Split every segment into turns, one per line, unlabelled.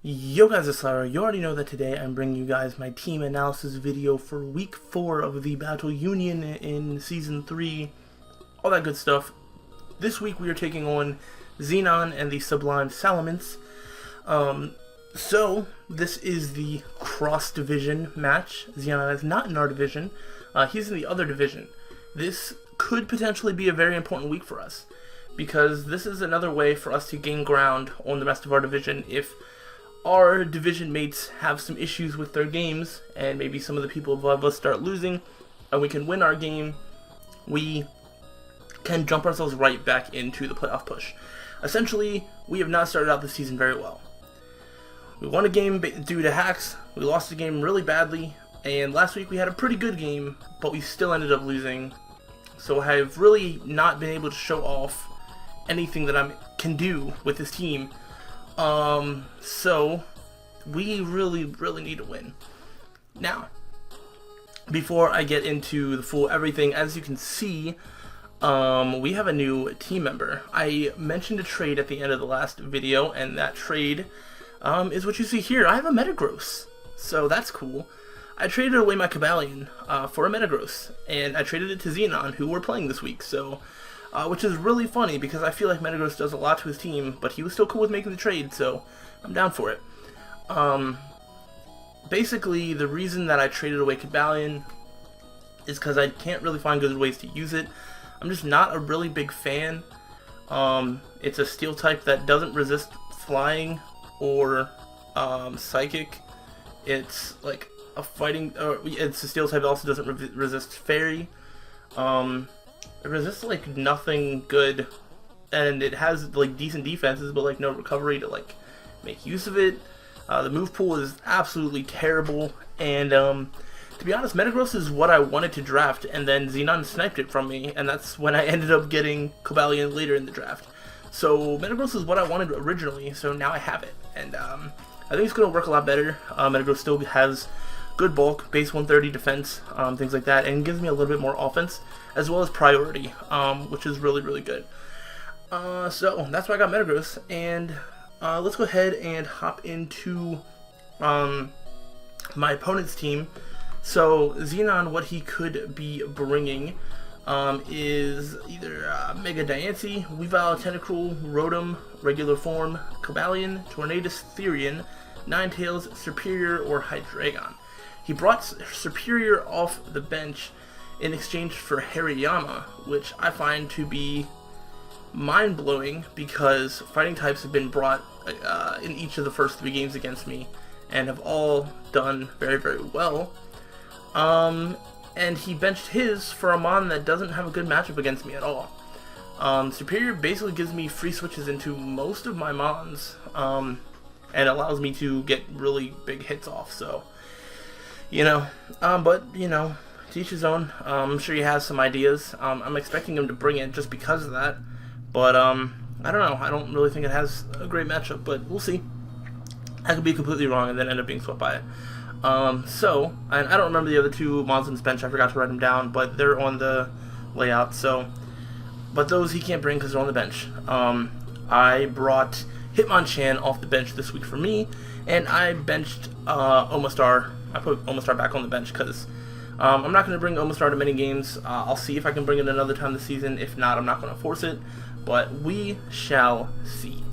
Yo guys, it's Slyroh. You already know that today I'm bringing you guys my team analysis video for week 4 of the Battle Union in Season 3. All that good stuff. This week we are taking on Xenon and the Sublime Salamence. So this is the cross-division match. Xenon is not in our division. He's in the other division. This could potentially be a very important week for us, because this is another way for us to gain ground on the rest of our division if our division mates have some issues with their games, and maybe some of the people above us start losing, and we can win our game. We can jump ourselves right back into the playoff push. Essentially, we have not started out the season very well. We won a game due to hacks, we lost a game really badly, and last week we had a pretty good game, but we still ended up losing. So I have really not been able to show off anything that I can do with this team. So we really need to win. Now, before I get into the full everything, as you can see, we have a new team member. I mentioned a trade at the end of the last video, and that trade is what you see here. I have a Metagross, so that's cool. I traded away my Cobalion for a Metagross, and I traded it to Xenon, who we're playing this week, so which is really funny because I feel like Metagross does a lot to his team, but he was still cool with making the trade, so I'm down for it. Basically, the reason that I traded away Cobalion is because I can't really find good ways to use it. I'm just not a really big fan. It's a steel type that doesn't resist flying or psychic. It's like a fighting, it's a steel type that also doesn't resist fairy. It resists like nothing good, and it has like decent defenses, but like no recovery to like make use of it. The move pool is absolutely terrible, and to be honest, Metagross is what I wanted to draft, and then Xenon sniped it from me, and that's when I ended up getting Cobalion later in the draft. So Metagross is what I wanted originally, so now I have it, and I think it's going to work a lot better. Metagross still has good bulk, base 130 defense, things like that, and gives me a little bit more offense, as well as priority, which is really good. So that's why I got Metagross, and let's go ahead and hop into my opponent's team. So Xenon, what he could be bringing is either Mega Diancie, Weavile, Tentacruel, Rotom, Regular Form, Cobalion, Tornadus, Therian, Ninetales, Superior, or Hydreigon. He brought Superior off the bench in exchange for Hariyama, which I find to be mind-blowing because fighting types have been brought in each of the first 3 games against me and have all done very well. And he benched his for a Mon that doesn't have a good matchup against me at all. Superior basically gives me free switches into most of my Mons, and allows me to get really big hits off, so but to each his own. I'm sure he has some ideas. I'm expecting him to bring it just because of that, but I don't know. I don't really think it has a great matchup, but we'll see. I could be completely wrong and then end up being swept by it. And I don't remember the other 2 Mons on his bench. I forgot to write them down, but they're on the layout. So, but those he can't bring because they're on the bench. I brought Hitmonchan off the bench this week for me, and I benched Omastar. I put Omastar back on the bench because I'm not going to bring Omastar to many games. I'll see if I can bring it another time this season. If not, I'm not going to force it, but we shall see.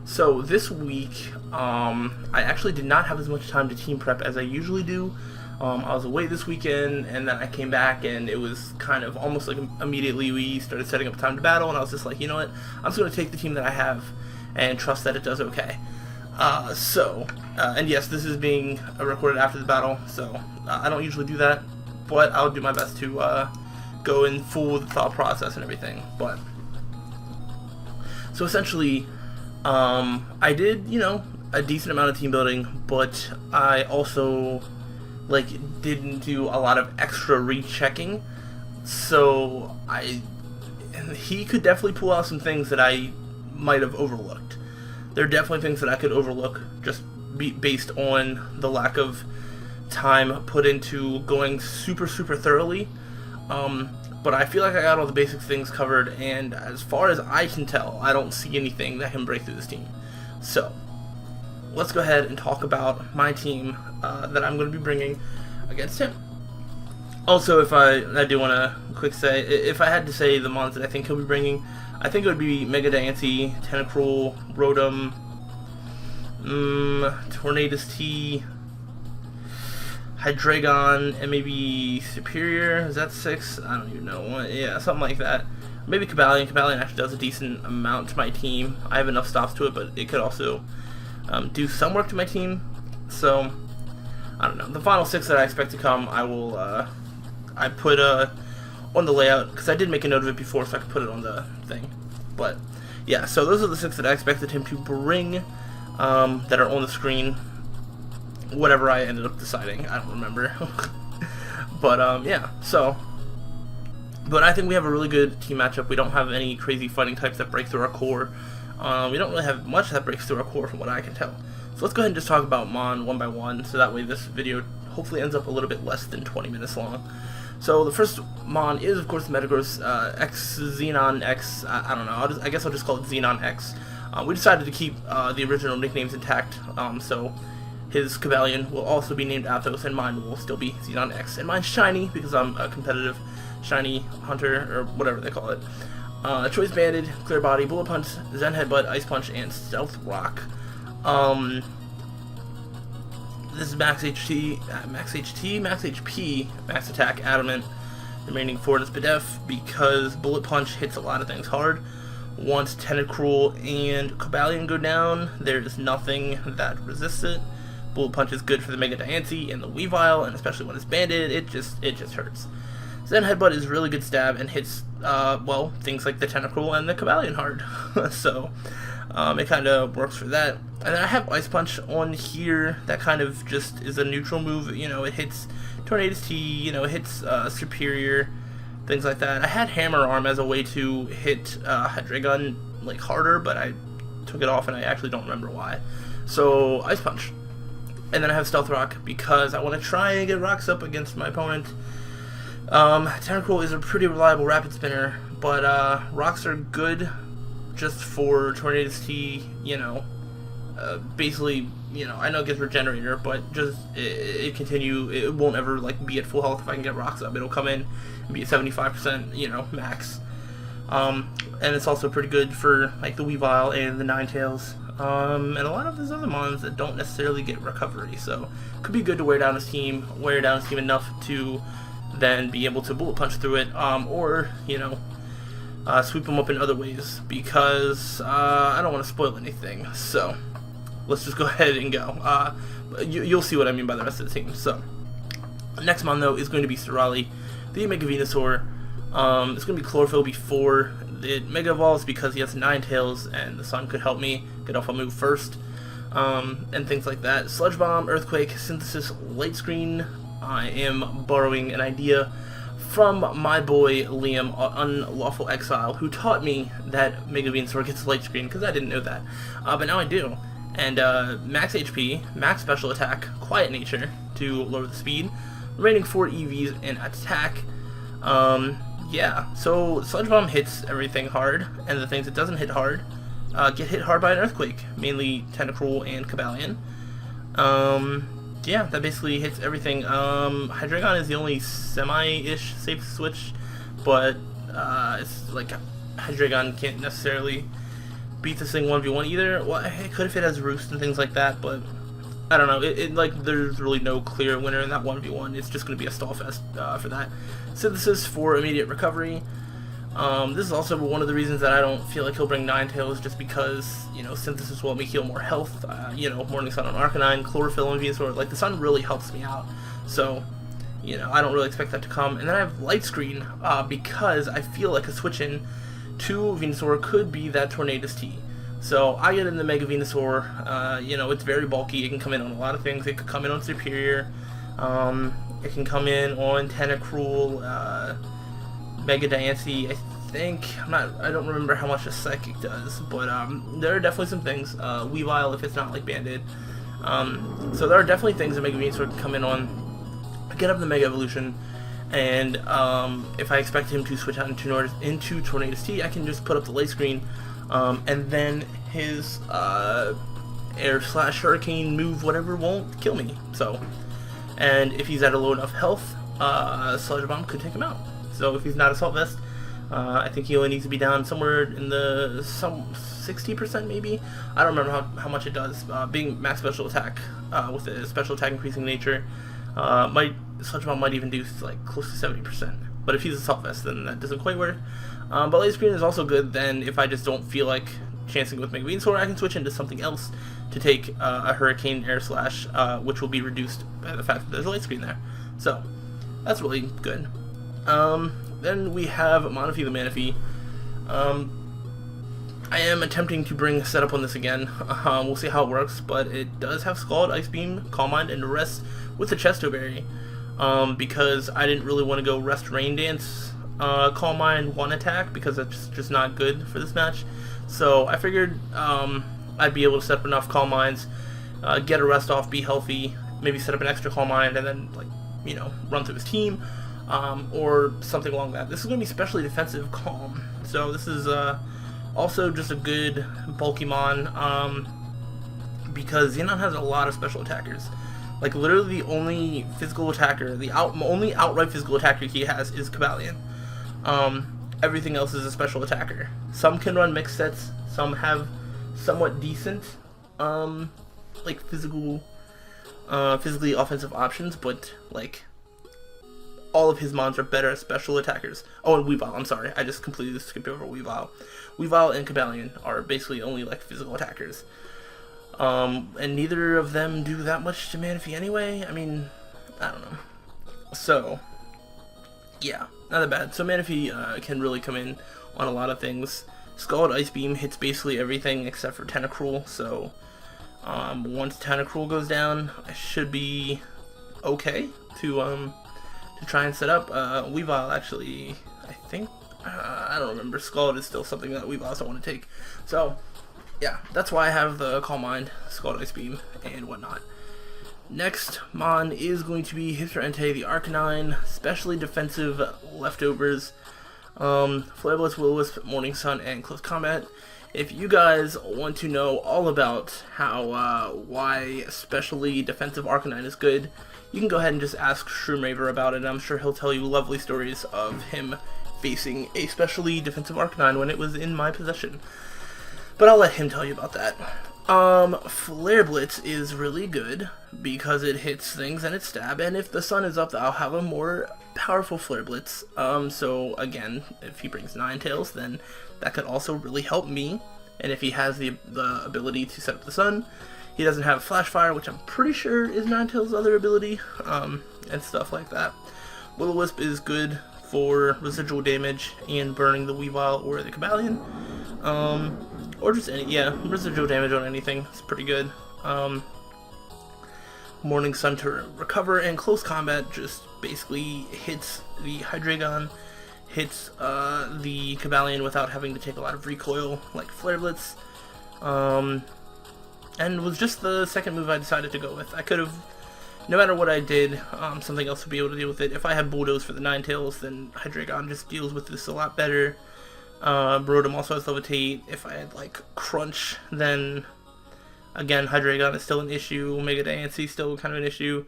So this week, I actually did not have as much time to team prep as I usually do. I was away this weekend, and then I came back, and it was kind of almost like immediately we started setting up time to battle, and I was just like, you know what, I'm just going to take the team that I have and trust that it does okay. And yes, this is being recorded after the battle, so I don't usually do that, but I'll do my best to go in full with the thought process and everything. But so essentially, I did, a decent amount of team building, but I also didn't do a lot of extra rechecking. So he could definitely pull out some things that I might have overlooked. There are definitely things that I could overlook just based on the lack of time put into going super thoroughly. But I feel like I got all the basic things covered, and as far as I can tell, I don't see anything that can break through this team. So, let's go ahead and talk about my team that I'm going to be bringing against him. Also, if I do want to quick say, if I had to say the mons that I think he'll be bringing, I think it would be Mega Diancie, Tentacruel, Rotom, Tornadus T, Hydreigon, and maybe Superior. Is that 6? I don't even know. Yeah, something like that. Maybe Cobalion. Cobalion actually does a decent amount to my team. I have enough stops to it, but it could also do some work to my team. So, I don't know. The final 6 that I expect to come, I will, I put on the layout, because I did make a note of it before, so I could put it on the thing. But, yeah, so those are the 6 that I expected him to bring that are on the screen. Whatever I ended up deciding, I don't remember. But, yeah, so. But I think we have a really good team matchup. We don't have any crazy fighting types that break through our core. We don't really have much that breaks through our core from what I can tell. So let's go ahead and just talk about Mon one by one, so that way this video hopefully ends up a little bit less than 20 minutes long. So the first Mon is, of course, Metagross X Xenon X. I don't know. I guess I'll just call it Xenon X. We decided to keep the original nicknames intact, so his Cobalion will also be named Athos, and mine will still be Xenon X. And mine's Shiny, because I'm a competitive Shiny Hunter, or whatever they call it. Choice Banded, Clear Body, Bullet Punch, Zen Headbutt, Ice Punch, and Stealth Rock. This is Max HP, Max Attack, Adamant, remaining 4 is Spadef, because Bullet Punch hits a lot of things hard. Once Tentacruel and Cobalion go down, there's nothing that resists it. Bullet Punch is good for the Mega Diancie and the Weavile, and especially when it's banded, it just hurts. Zen Headbutt is really good stab and hits, well, things like the Tentacruel and the Cobalion hard. So, it kind of works for that. And then I have Ice Punch on here. That kind of just is a neutral move. You know, it hits Tornadus T, you know, it hits Superior, things like that. I had Hammer Arm as a way to hit Hydreigon, like, harder, but I took it off and I actually don't remember why. So, Ice Punch. And then I have Stealth Rock because I want to try and get rocks up against my opponent. Tentacruel is a pretty reliable rapid spinner, but rocks are good just for Tornadus T, you know. Basically, you know, I know it gets Regenerator, but just it won't ever like be at full health if I can get rocks up. It'll come in and be at 75%, you know, max. And it's also pretty good for like the Weavile and the Ninetales. And a lot of those other mons that don't necessarily get recovery, so could be good to wear down his team enough to then be able to Bullet Punch through it, or, you know, sweep him up in other ways, because I don't want to spoil anything, so let's just go ahead and go. You'll see what I mean by the rest of the team. So, next mon, though, is going to be Sorali, the Mega Venusaur. It's going to be Chlorophyll before it Mega Evolves, because he has Ninetales, and the sun could help me get off a move first, and things like that. Sludge Bomb, Earthquake, Synthesis, Light Screen. I am borrowing an idea from my boy Liam, Unlawful Exile, who taught me that Mega Venusaur gets Light Screen, because I didn't know that. But now I do. And Max HP, Max Special Attack, Quiet Nature to lower the speed, remaining 4 EVs in attack. Yeah, so Sludge Bomb hits everything hard, and the things it doesn't hit hard get hit hard by an Earthquake, mainly Tentacruel and Cobalion. Yeah, that basically hits everything. Hydreigon is the only semi-ish safe switch, but it's like Hydreigon can't necessarily beat this thing 1v1 either. Well, it could if it has Roost and things like that, but I don't know. Like, there's really no clear winner in that 1v1. It's just going to be a stall fest for that. Synthesis for immediate recovery. This is also one of the reasons that I don't feel like he'll bring Ninetales, just because, you know, Synthesis will let me heal more health. You know, Morning Sun on Arcanine, Chlorophyll on Venusaur, like, the sun really helps me out. So, you know, I don't really expect that to come. And then I have Light Screen, because I feel like a switch-in to Venusaur could be that Tornadus T. So, I get in the Mega Venusaur, you know, it's very bulky, it can come in on a lot of things. It could come in on Superior, it can come in on Tentacruel, Mega Diancie, I don't remember how much a Psychic does, but there are definitely some things. Weavile if it's not like banded. So there are definitely things that Mega Venusaur can come in on, get up the Mega Evolution, and if I expect him to switch out into Tornadus T, I can just put up the Light Screen, and then his air slash hurricane move, whatever, won't kill me. So, and if he's at a low enough health, Sludge Bomb could take him out. So if he's not Assault Vest, I think he only needs to be down somewhere in the 60% maybe. I don't remember how much it does. Being max special attack with a special attack increasing nature, Sludge Bomb might even do like close to 70%. But if he's Assault Vest, then that doesn't quite work. But Light Screen is also good. Then if I just don't feel like chancing with Mega Venusaur, I can switch into something else to take a Hurricane Air Slash, which will be reduced by the fact that there's a Light Screen there. So that's really good. Then we have Manaphy the Manaphy. I am attempting to bring setup on this again. We'll see how it works, but it does have Scald, Ice Beam, Calm Mind, and Rest with the Chesto Berry. Because I didn't really want to go Rest Rain Dance, Calm Mind, one attack, because that's just not good for this match. So I figured I'd be able to set up enough Calm Minds, get a Rest off, be healthy, maybe set up an extra Calm Mind, and then, like, you know, run through his team, or something along that. This is going to be specially defensive Calm, so this is also just a good bulky mon, because Xenon has a lot of special attackers. Like, literally the only physical attacker, only outright physical attacker he has is Cobalion. Everything else is a special attacker. Some can run mixed sets, some have somewhat decent, like, physically offensive options, but, like, all of his mons are better as special attackers. Oh, and Weavile, I'm sorry, I just completely skipped over Weavile. Weavile and Cobalion are basically only, like, physical attackers. And neither of them do that much to Manaphy anyway. I mean, I don't know. So, yeah, not that bad. So Manaphy can really come in on a lot of things. Scald Ice Beam hits basically everything except for Tentacruel, so once Tentacruel goes down, I should be okay to try and set up. Weavile, actually, I think, I don't remember. Scald is still something that Weavile don't want to take. So, yeah, that's why I have the Calm Mind, Scald Ice Beam, and whatnot. Next mon is going to be Hipster Entei, the Arcanine, specially defensive leftovers. Flare Blitz, Will-O-Wisp, Morning Sun, and Close Combat. If you guys want to know all about how why especially defensive Arcanine is good, you can go ahead and just ask Shroomraver about it. I'm sure he'll tell you lovely stories of him facing a specially defensive Arcanine when it was in my possession. But I'll let him tell you about that. Flare Blitz is really good because it hits things and it stab, and if the sun is up, I'll have a more powerful Flare Blitz. So again, if he brings Ninetales, then that could also really help me. And if he has the ability to set up the sun, he doesn't have Flash Fire, which I'm pretty sure is Ninetales' other ability, and stuff like that. Will-O-Wisp is good for residual damage and burning the Weavile or the Cobalion. Or just residual damage on anything. It's pretty good. Morning Sun to recover, and Close Combat just basically hits the Hydreigon, hits the Cobalion without having to take a lot of recoil, like Flare Blitz. And was just the second move I decided to go with. I could have, no matter what I did, something else would be able to deal with it. If I had Bulldoze for the Ninetales, then Hydreigon just deals with this a lot better. Rotom also has Levitate. If I had, like, Crunch, then, again, Hydreigon is still an issue. Mega Diancie still kind of an issue.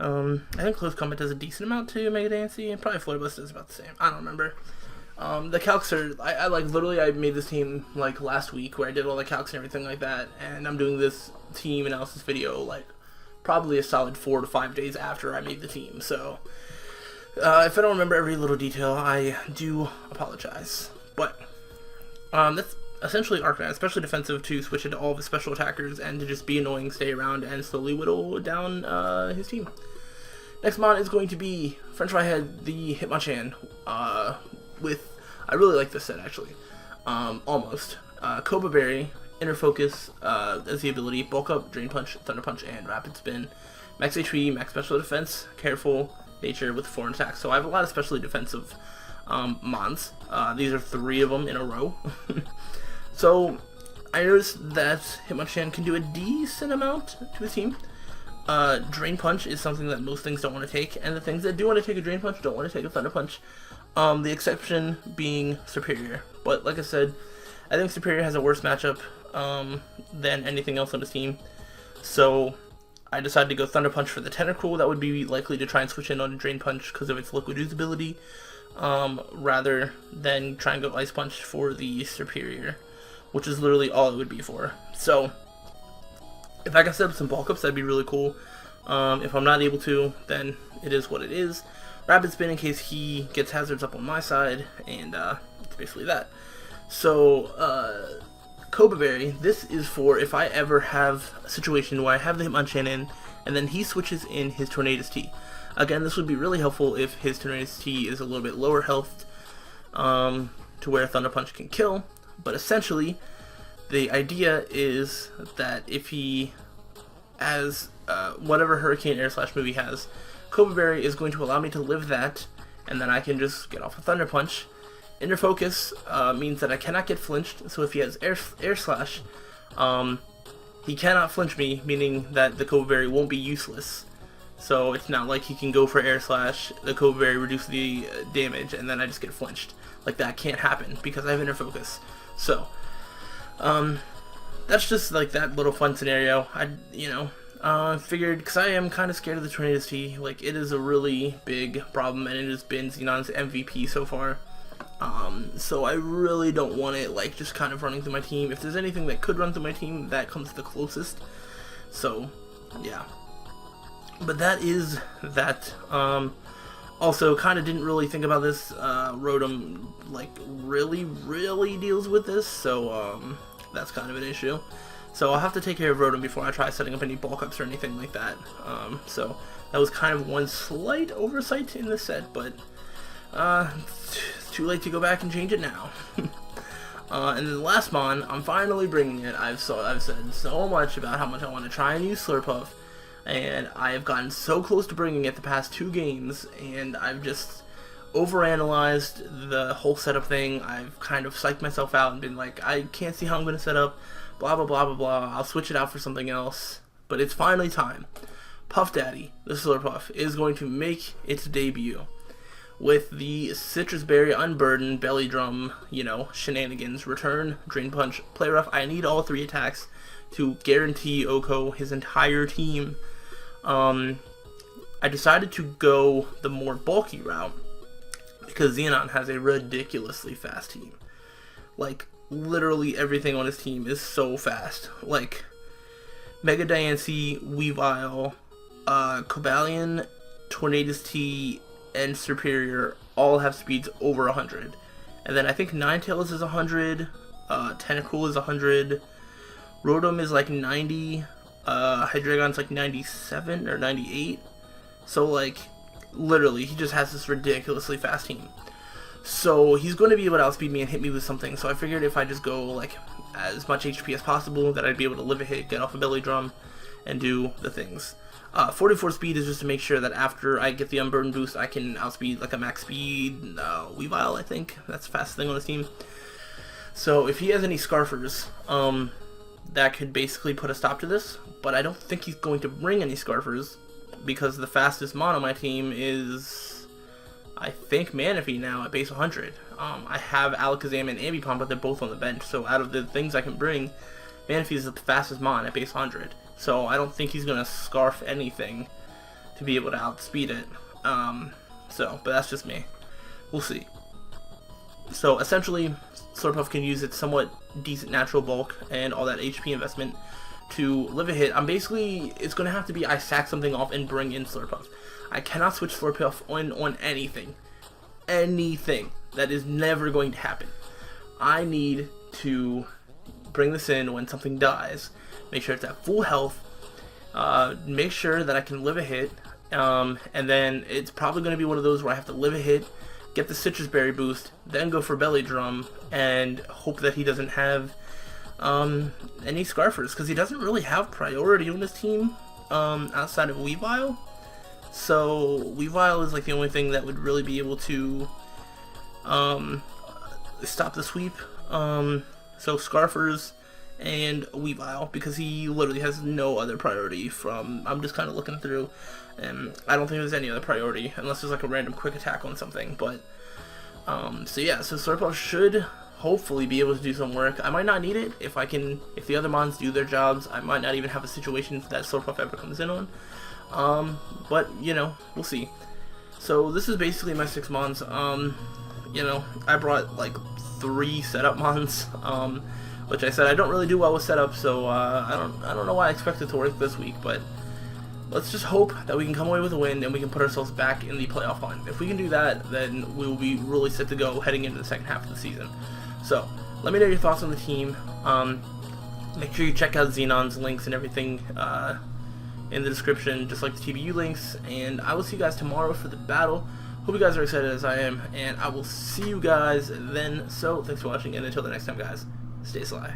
I think Close Combat does a decent amount to Mega Diancie, and probably Flare Blitz does about the same. I don't remember. The calcs are, I literally, I made this team, like, last week, where I did all the calcs and everything like that, and I'm doing this team analysis video, like, probably a solid 4 to 5 days after I made the team, so, if I don't remember every little detail, I do apologize. But, that's essentially Arcanine, especially defensive, to switch into all of his special attackers and to just be annoying, stay around, and slowly whittle down his team. Next mon is going to be French Fry Head, the Hitmonchan, I really like this set, actually. Almost. Cobra Berry, Inner Focus as the ability, Bulk Up, Drain Punch, Thunder Punch, and Rapid Spin. Max HP, Max Special Defense, Careful, Nature with foreign attacks. So I have a lot of specially defensive mons. These are 3 of them in a row. So I noticed that Hitmonchan can do a decent amount to his team. Drain Punch is something that most things don't want to take, and the things that do want to take a Drain Punch don't want to take a Thunder Punch. The exception being Superior. But like I said, I think Superior has a worse matchup than anything else on his team. So I decided to go Thunder Punch for the Tentacruel. That would be likely to try and switch in on Drain Punch because of its liquid usability, rather than try and go Ice Punch for the Superior, which is literally all it would be for. So if I can set up some bulk ups, that'd be really cool. If I'm not able to, then it is what it is. Rapid Spin in case he gets hazards up on my side, and it's basically that. So Cobra Berry, this is for if I ever have a situation where I have the Hitmonchan in, and then he switches in his Tornadus T. Again, this would be really helpful if his Tornadus T is a little bit lower health, to where Thunder Punch can kill. But essentially, the idea is that if he has whatever Hurricane Air Slash move he has, Cobra Berry is going to allow me to live that, and then I can just get off a Thunder Punch. Inner Focus means that I cannot get flinched, so if he has Air Slash, he cannot flinch me, meaning that the Cobra Berry won't be useless. So it's not like he can go for Air Slash, the Cobra Berry reduce the damage, and then I just get flinched. Like, that can't happen because I have Inner Focus. So that's just like that little fun scenario. I figured, because I am kind of scared of the Tornadus T. Like, it is a really big problem, and it has been Xenon's MVP so far. So I really don't want it, like, just kind of running through my team. If there's anything that could run through my team, that comes the closest. So, yeah. But that is that. Also, kind of didn't really think about this. Rotom, like, really deals with this, so, that's kind of an issue. So I'll have to take care of Rotom before I try setting up any bulk ups or anything like that. So that was kind of one slight oversight in the set, but it's too late to go back and change it now. And then the last mon, I'm finally bringing it. I've said so much about how much I want to try and use Slurpuff, and I have gotten so close to bringing it the past 2 games, and I've just overanalyzed the whole setup thing. I've kind of psyched myself out and been like, I can't see how I'm going to set up, blah blah blah blah blah, I'll switch it out for something else. But it's finally time. Puff Daddy, the Slurpuff, is going to make its debut with the Citrus Berry Unburdened Belly Drum, shenanigans. Return, Drain Punch, Play Rough. I need all 3 attacks to guarantee Oko his entire team. I decided to go the more bulky route because Xenon has a ridiculously fast team. Like, literally everything on his team is so fast. Like, Mega Diancie, Weavile, Cobalion, Tornadus T, and Superior all have speeds over 100. And then I think Ninetales is 100, Tentacruel is 100, Rotom is like 90, Hydreigon's like 97 or 98. So, like, literally, he just has this ridiculously fast team. So he's going to be able to outspeed me and hit me with something. So I figured if I just go like as much HP as possible, that I'd be able to live a hit, get off a Belly Drum, and do the things. 44 speed is just to make sure that after I get the Unburden boost, I can outspeed like a max speed Weavile, I think. That's the fastest thing on his team. So if he has any Scarfers, that could basically put a stop to this. But I don't think he's going to bring any Scarfers, because the fastest mon on my team is, I think, Manaphy now at base 100. I have Alakazam and Ambipom, but they're both on the bench. So out of the things I can bring, Manaphy is the fastest mon at base 100. So I don't think he's going to Scarf anything to be able to outspeed it. But that's just me. We'll see. So essentially, Slurpuff can use its somewhat decent natural bulk and all that HP investment to live a hit. It's going to have to be I sack something off and bring in Slurpuff. I cannot switch Slurpuff on anything. Anything. That is never going to happen. I need to bring this in when something dies. Make sure it's at full health. Make sure that I can live a hit. And then it's probably going to be one of those where I have to live a hit, get the Citrus Berry boost, then go for Belly Drum, and hope that he doesn't have any Scarfers, because he doesn't really have priority on his team outside of Weavile. So Weavile is like the only thing that would really be able to stop the sweep. So Scarfers and Weavile, because he literally has no other priority from, I'm just kind of looking through, and I don't think there's any other priority, unless there's like a random quick attack on something, but, so yeah, so Slurpuff should hopefully be able to do some work. I might not need it if the other mons do their jobs. I might not even have a situation that Slowpuff ever comes in on. But you know, we'll see. So this is basically my 6 mons. You know, I brought like 3 setup mons. Which I said I don't really do well with setup, so I don't know why I expect it to work this week, but let's just hope that we can come away with a win and we can put ourselves back in the playoff hunt. If we can do that, then we will be really set to go heading into the second half of the season. So let me know your thoughts on the team. Make sure you check out Xenon's links and everything in the description, just like the TBU links, and I will see you guys tomorrow for the battle. Hope you guys are excited as I am, and I will see you guys then. So thanks for watching, and until the next time, guys, stay sly.